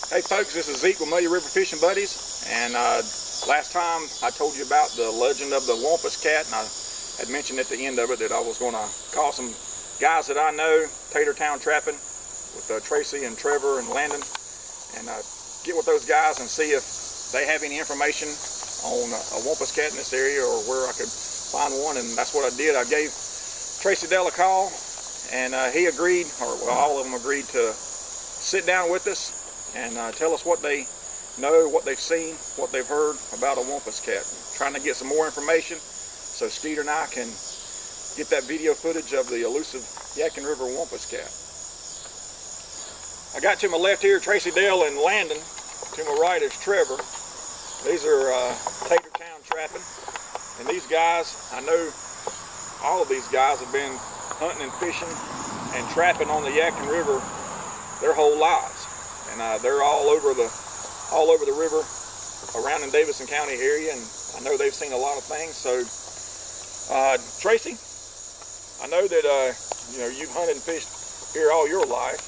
Hey folks, this is Zeke with Muddy River Fishing Buddies, and last time I told you about the legend of the Wampus Cat, and I had mentioned at the end of it that I was going to call some guys that I know, Tater Town trapping, with Tracy and Trevor and Landon, and get with those guys and see if they have any information on a Wampus Cat in this area or where I could find one. And that's what I did. I gave Tracy Dell a call, and he agreed, or well, all of them agreed to sit down with us and tell us what they know, what they've seen, what they've heard about a Wampus Cat. Trying to get some more information so Skeeter and I can get that video footage of the elusive Yadkin River Wampus Cat. I got to my left here Tracy Dell and Landon. To my right is Trevor. These are Tater Town trapping. And these guys, I know all of these guys have been hunting and fishing and trapping on the Yadkin River their whole lives. And they're all over the river around in Davidson County area, and I know they've seen a lot of things. So Tracy, I know that you know, you've hunted and fished here all your life,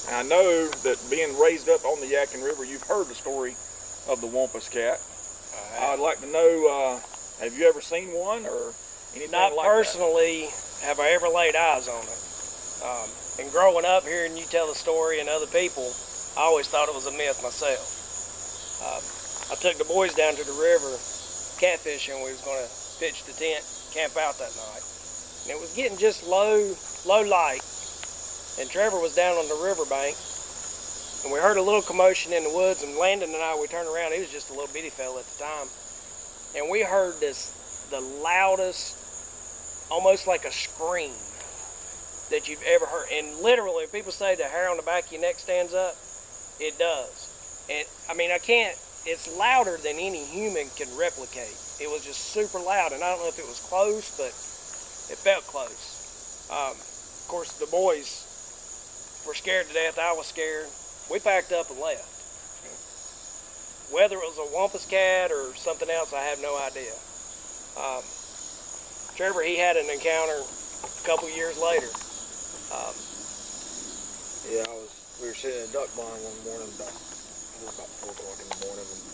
and I know that being raised up on the Yadkin River, you've heard the story of the Wampus Cat. I'd like to know, have you ever seen one or anything like that? Not personally have I ever laid eyes on it. And growing up, hearing you tell the story and other people, I always thought it was a myth myself. I took the boys down to the river catfishing. We was going to pitch the tent, camp out that night. And it was getting just low light. And Trevor was down on the riverbank. And we heard a little commotion in the woods, and Landon and I, we turned around. He was just a little bitty fella at the time. And we heard the loudest, almost like a scream that you've ever heard. And literally, people say the hair on the back of your neck stands up. It does. And I mean, it's louder than any human can replicate. It was just super loud, and I don't know if it was close, but it felt close. Of course, the boys were scared to death. I was scared. We packed up and left. Whether it was a Wampus Cat or something else, I have no idea. Trevor, he had an encounter a couple years later. Yeah, we were sitting in a duck blind one morning, about 4 o'clock in the morning, and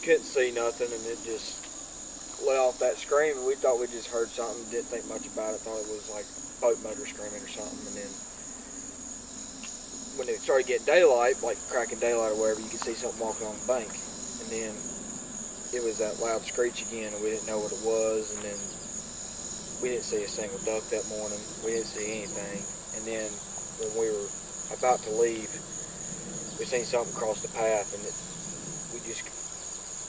couldn't see nothing, and it just let off that scream, and we thought we just heard something, didn't think much about it, thought it was like boat motor screaming or something. And then when it started getting daylight, like cracking daylight or whatever, you could see something walking on the bank, and then it was that loud screech again, and we didn't know what it was. And then we didn't see a single duck that morning. We didn't see anything. And then when we were about to leave, we seen something cross the path, and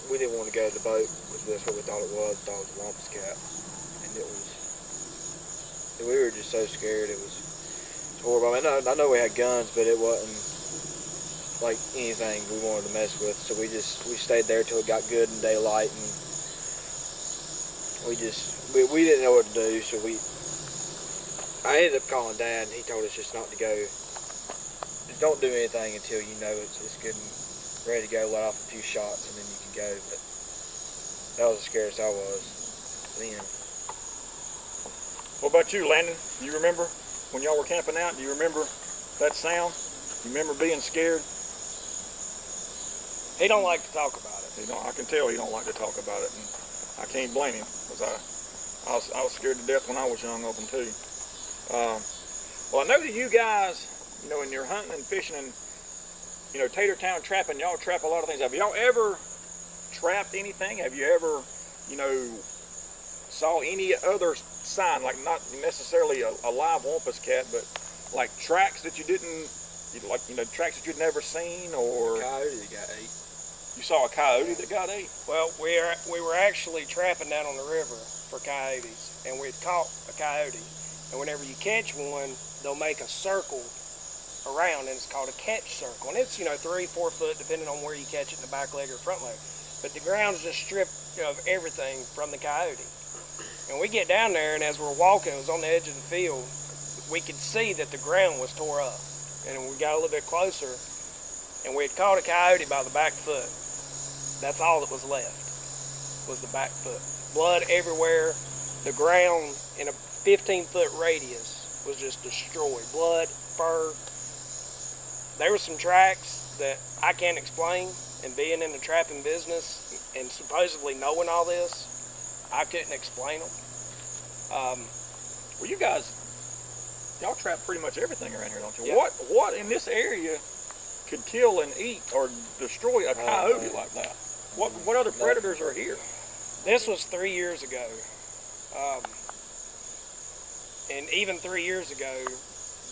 we didn't want to go to the boat because that's what we thought it was. Thought it was a Wampus Cat, and we were just so scared. It was horrible. I mean, I know we had guns, but it wasn't like anything we wanted to mess with. So we stayed there till it got good and daylight, and we didn't know what to do. So I ended up calling Dad, and he told us just not to go. Just don't do anything until you know it's good and ready to go. Let off a few shots, and then you can go. But that was the scariest I was then. What about you, Landon? You remember when y'all were camping out? Do you remember that sound? You remember being scared? He don't like to talk about it. I can tell he don't like to talk about it, and I can't blame him, because I was scared to death when I was young, open too. Well, I know that you guys, you know, when you're hunting and fishing and, you know, Tater Town trapping, y'all trap a lot of things. Have y'all ever trapped anything? Have you ever, you know, saw any other sign, like not necessarily a live Wampus Cat, but like tracks that you didn't, like, you know, tracks that you'd never seen, or Coyote that got ate. You saw a coyote that got ate? Well, we were actually trapping down on the river for coyotes, and we'd caught a coyote. And whenever you catch one, they'll make a circle around, and it's called a catch circle. And it's, you know, 3-4 foot, depending on where you catch it, in the back leg or front leg. But the ground's just stripped of everything from the coyote. And we get down there, and as we're walking, it was on the edge of the field, we could see that the ground was tore up. And we got a little bit closer, and we had caught a coyote by the back foot. That's all that was left, was the back foot. Blood everywhere. The ground in a 15-foot radius was just destroyed. Blood, fur, there were some tracks that I can't explain, and being in the trapping business and supposedly knowing all this, I couldn't explain them. Well, you guys, y'all trap pretty much everything around here, don't you? Yeah. What in this area could kill and eat or destroy a coyote like that? What other predators are here? This was 3 years ago. And even 3 years ago,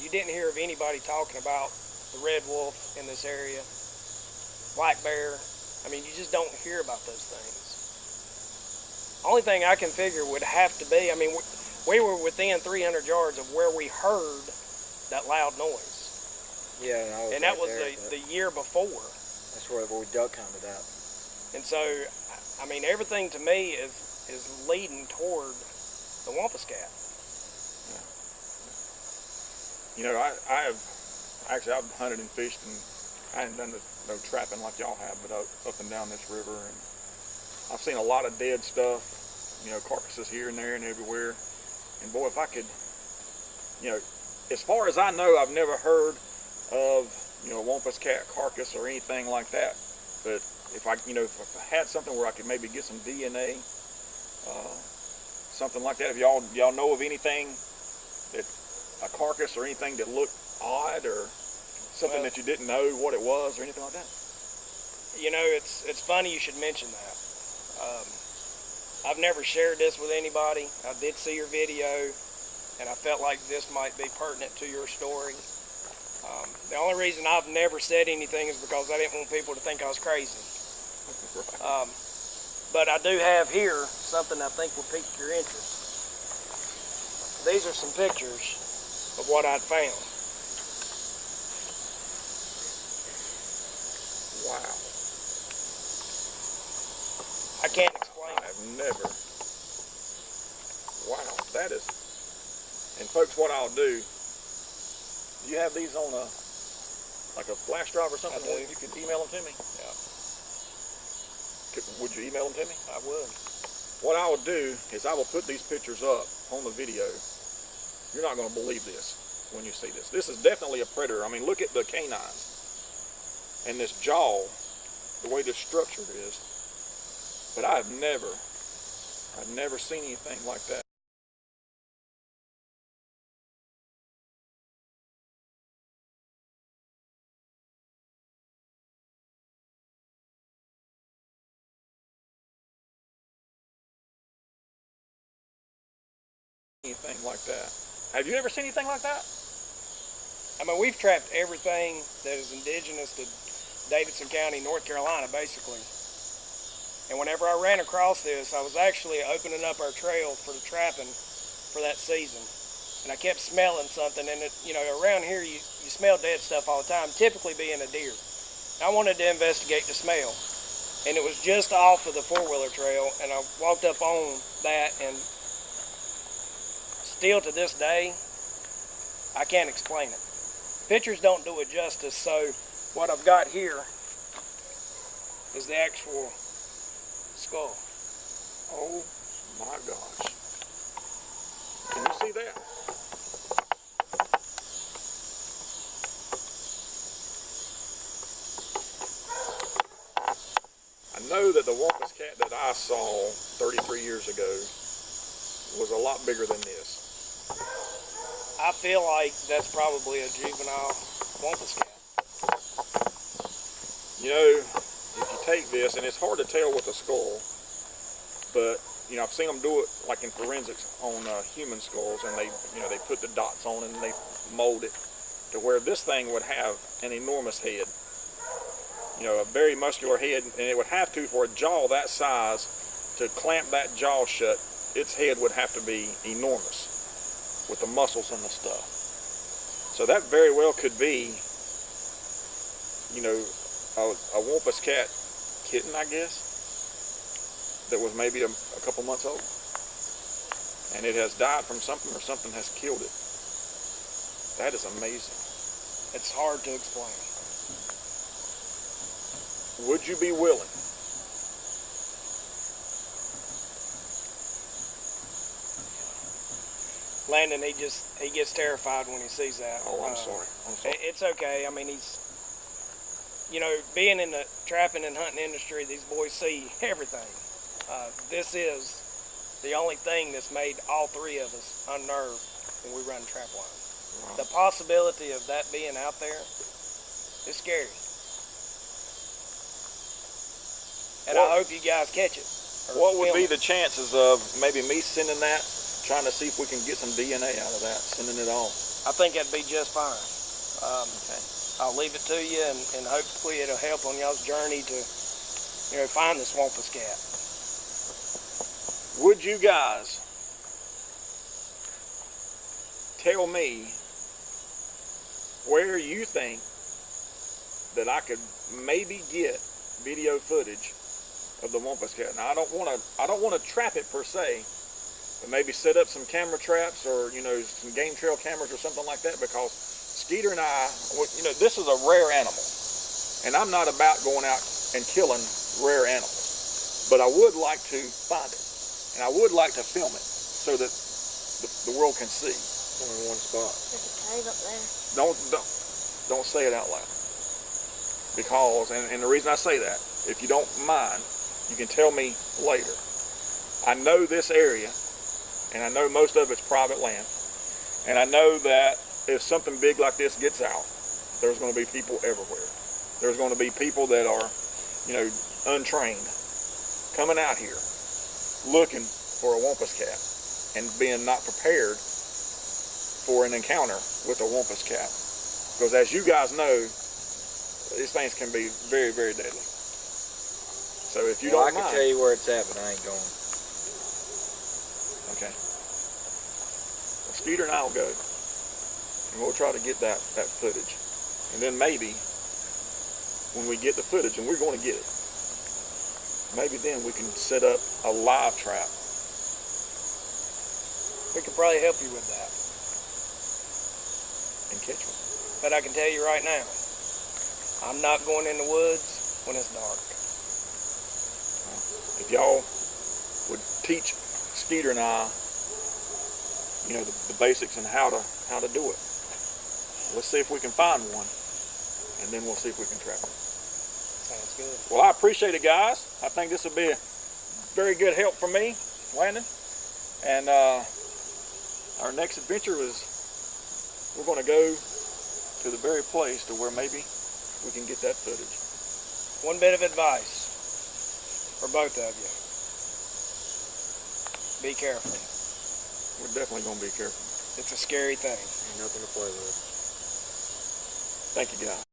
you didn't hear of anybody talking about the red wolf in this area, black bear. I mean, you just don't hear about those things. Only thing I can figure would have to be, I mean, we were within 300 yards of where we heard that loud noise. Yeah, and that was the year before. That's where we duck hunted out. And so, I mean, everything to me is leading toward the Wampus Cat. You know, I've hunted and fished, and I haven't done no trapping like y'all have, but up and down this river, and I've seen a lot of dead stuff, you know, carcasses here and there and everywhere. And boy, if I could, you know, as far as I know, I've never heard of, you know, a Wampus Cat carcass or anything like that. But if I had something where I could maybe get some DNA, something like that, if y'all know of anything that, a carcass or anything that looked odd or something that you didn't know what it was or anything like that? You know, it's funny you should mention that. I've never shared this with anybody. I did see your video, and I felt like this might be pertinent to your story. The only reason I've never said anything is because I didn't want people to think I was crazy. Right. But I do have here something I think will pique your interest. These are some pictures of what I'd found. Wow. I can't explain it. I've never. Wow, that is. And folks, what I'll do, you have these on like a flash drive or something? I do. You could email them to me? Yeah. Would you email them to me? I would. What I will do is I will put these pictures up on the video. You're not going to believe this when you see this. This is definitely a predator. I mean, look at the canines and this jaw, the way this structure is. But I've never seen anything like that. Anything like that. Have you ever seen anything like that? I mean, we've trapped everything that is indigenous to Davidson County, North Carolina, basically. And whenever I ran across this, I was actually opening up our trail for the trapping for that season. And I kept smelling something, and you know, around here you smell dead stuff all the time, typically being a deer. I wanted to investigate the smell, and it was just off of the four-wheeler trail, and I walked up on that, and still to this day, I can't explain it. Pictures don't do it justice, so what I've got here is the actual skull. Oh my gosh. Can you see that? I know that the Wampus Cat that I saw 33 years ago was a lot bigger than this. I feel like that's probably a juvenile Wampus Cat. You know, if you take this, and it's hard to tell with the skull, but you know, I've seen them do it like in forensics on human skulls, and they put the dots on it and they mold it to where this thing would have an enormous head. You know, a very muscular head, and it would have to, for a jaw that size, to clamp that jaw shut, its head would have to be enormous with the muscles and the stuff. So that very well could be, you know, a Wampus Cat kitten, I guess, that was maybe a couple months old. And it has died from something, or something has killed it. That is amazing. It's hard to explain. Would you be willing? Landon, he gets terrified when he sees that. Oh, I'm sorry. It's okay. I mean, you know, being in the trapping and hunting industry, these boys see everything. This is the only thing that's made all three of us unnerved when we run trap line. Wow. The possibility of that being out there is scary. And I hope you guys catch it. What would be the chances of maybe me sending that, trying to see if we can get some DNA out of that, sending it off? I think that'd be just fine. Okay. I'll leave it to you, and hopefully it'll help on y'all's journey to, you know, find this Wampus cat. Would you guys tell me where you think that I could maybe get video footage of the Wampus cat? Now I don't want to trap it per se, but maybe set up some camera traps or, you know, some game trail cameras or something like that, because Skeeter and I, you know, this is a rare animal, and I'm not about going out and killing rare animals, but I would like to find it, and I would like to film it so that the world can see. Only one spot. There's a cave up there. Don't say it out loud, because, and the reason I say that, if you don't mind, you can tell me later. I know this area, and I know most of it's private land, and I know that if something big like this gets out, there's going to be people everywhere. There's going to be people that are, you know, untrained, coming out here, looking for a Wampus cat, and being not prepared for an encounter with a Wampus cat. Because as you guys know, these things can be very, very deadly. So if you don't mind, I can tell you where it's at, but I ain't going. Okay. Well, Skeeter and I will go, and we'll try to get that footage. And then maybe when we get the footage, and we're going to get it, maybe then we can set up a live trap. We could probably help you with that. And catch one. But I can tell you right now, I'm not going in the woods when it's dark. If y'all would teach Skeeter and I, you know, the basics and how to do it. Let's see if we can find one, and then we'll see if we can trap it. Sounds good. Well, I appreciate it, guys. I think this will be a very good help for me, Landon. And our next adventure is we're going to go to the very place to where maybe we can get that footage. One bit of advice for both of you. Be careful. We're definitely going to be careful. It's a scary thing. Ain't nothing to play with. Thank you, guys.